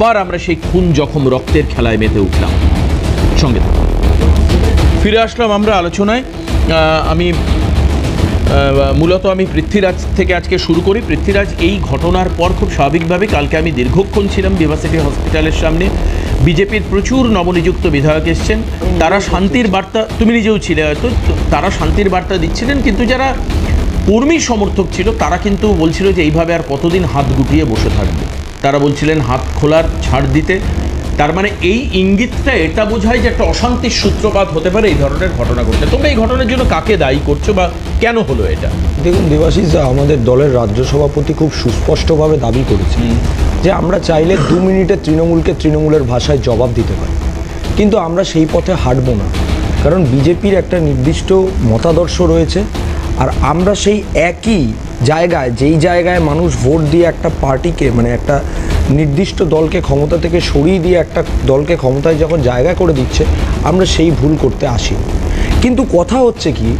আবার আমরা সেই খুন জখম রক্তের খেলায় মেতে উঠলাম। সঙ্গে ফিরে আসলাম আমরা আলোচনায়। মূলত আমি পৃথ্বীরাজ থেকে আজকে শুরু করি। পৃথ্বীরাজ, এই ঘটনার পর খুব স্বাভাবিকভাবে কালকে আমি দীর্ঘক্ষণ ছিলাম ভিভাসিটি হসপিটালের সামনে। বিজেপির প্রচুর নবনিযুক্ত বিধায়ক এসছেন, তারা শান্তির বার্তা, তুমি নিজেও ছিলে হয়তো, তারা শান্তির বার্তা দিচ্ছিলেন, কিন্তু যারা কর্মী সমর্থক ছিল তারা কিন্তু বলছিল যে এইভাবে আর কতদিন হাত গুটিয়ে বসে থাকবে। তারা বলছিলেন হাত খোলার ছাড় দিতে। তার মানে এই ইঙ্গিতটা এটা বোঝায় যে একটা অশান্তির সূত্রপাত হতে পারে এই ধরনের ঘটনা ঘটলে। তোমরা এই ঘটনার জন্য কাকে দায়ী করছো বা কেন হলো এটা? দেখুন দেবাশিস দা, আমাদের দলের রাজ্য সভাপতি খুব সুস্পষ্টভাবে দাবি করেছে যে আমরা চাইলে 2 মিনিটে তৃণমূলকে তৃণমূলের ভাষায় জবাব দিতে পারি, কিন্তু আমরা সেই পথে হাঁটবো না। কারণ বিজেপির একটা নির্দিষ্ট মতাদর্শ রয়েছে, আর আমরা সেই একই জায়গায়, যেই জায়গায় মানুষ ভোট দিয়ে একটা পার্টিকে, মানে একটা নির্দিষ্ট দলকে ক্ষমতা থেকে সরিয়ে দিয়ে একটা দলকে ক্ষমতায় যখন জায়গা করে দিচ্ছে, আমরা সেই ভুল করতে আসি। কিন্তু কথা হচ্ছে কি,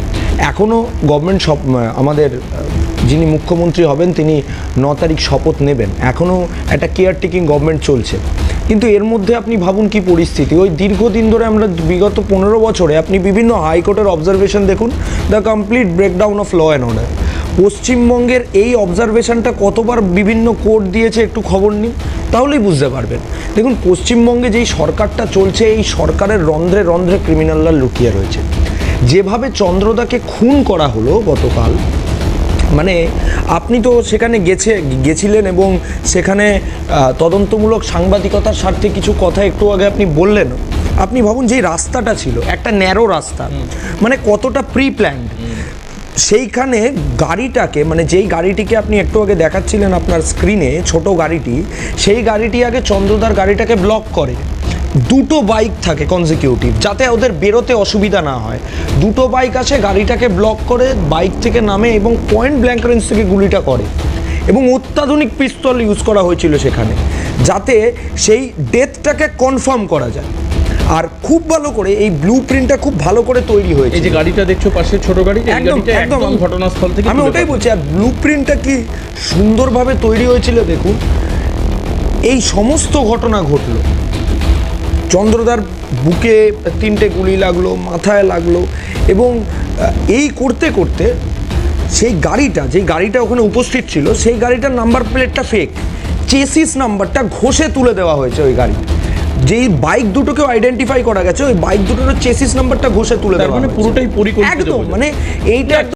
এখনও গভর্নমেন্ট আমাদের যিনি মুখ্যমন্ত্রী হবেন তিনি 9 তারিখ শপথ নেবেন, এখনও একটা কেয়ারটেকিং গভর্নমেন্ট চলছে। কিন্তু এর মধ্যে আপনি ভাবুন কি পরিস্থিতি। ওই দীর্ঘদিন ধরে আমরা বিগত 15 বছরে আপনি বিভিন্ন হাইকোর্টের অবজারভেশন দেখুন, the complete breakdown of law and order. পশ্চিমবঙ্গের এই অবজারভেশনটা কতবার বিভিন্ন কোর্ট দিয়েছে একটু খবর নিন, তাহলেই বুঝতে পারবেন। দেখুন, পশ্চিমবঙ্গে যেই সরকারটা চলছে, এই সরকারের রন্ধ্রে রন্ধ্রে ক্রিমিনালরা লুকিয়ে রয়েছে। যেভাবে চন্দ্রদাকে খুন করা হলো গতকাল, মানে আপনি তো সেখানে গেছিলেন এবং সেখানে তদন্তমূলক সাংবাদিকতার স্বার্থে কিছু কথা একটু আগে আপনি বললেন। আপনি ভাবুন যেই রাস্তাটা ছিল একটা ন্যারো রাস্তা, মানে কতটা প্রি প্ল্যান্ড। সেইখানে গাড়িটাকে, মানে যেই গাড়িটিকে আপনি একটু আগে দেখাচ্ছিলেন আপনার স্ক্রিনে, ছোট গাড়িটি, সেই গাড়িটি আগে চন্দ্রদার গাড়িটাকে ব্লক করে। 2টো বাইক থাকে কনজিকিউটিভ, যাতে ওদের বেরোতে অসুবিধা না হয়। 2টো বাইক আসে, গাড়িটাকে ব্লক করে বাইক থেকে নামে এবং পয়েন্ট ব্ল্যাঙ্ক রেঞ্জ থেকে গুলিটা করে। এবং অত্যাধুনিক পিস্তল ইউজ করা হয়েছিল সেখানে, যাতে সেই ডেথটাকে কনফার্ম করা যায়। আর খুব ভালো করে এই ব্লু প্রিন্টটা খুব ভালো করে তৈরি হয়েছে। এই যে গাড়িটা দেখছো পাশে, ছোট গাড়ি, একদম ঘটনাস্থল থেকে আমি ওটাই বলছি। আর ব্লু প্রিন্টটা কি সুন্দরভাবে তৈরি হয়েছিল দেখুন। এই সমস্ত ঘটনা ঘটলো, চন্দ্রদার বুকে 3টে গুলি লাগলো, মাথায় লাগলো, এবং এই করতে করতে সেই গাড়িটা, যেই গাড়িটা ওখানে উপস্থিত ছিল, সেই গাড়িটার নাম্বার প্লেটটা ফেক, চেসিস নাম্বারটা ঘষে তুলে দেওয়া হয়েছে। ওই গাড়ি, যেই বাইক দুটোকেও আইডেন্টিফাই করা গেছে, ওই বাইক দুটোর চেসিস নাম্বারটা ঘষে তুলে দেওয়া, মানে পুরোটাই পরিকল্পিত। একদম, মানে এইটা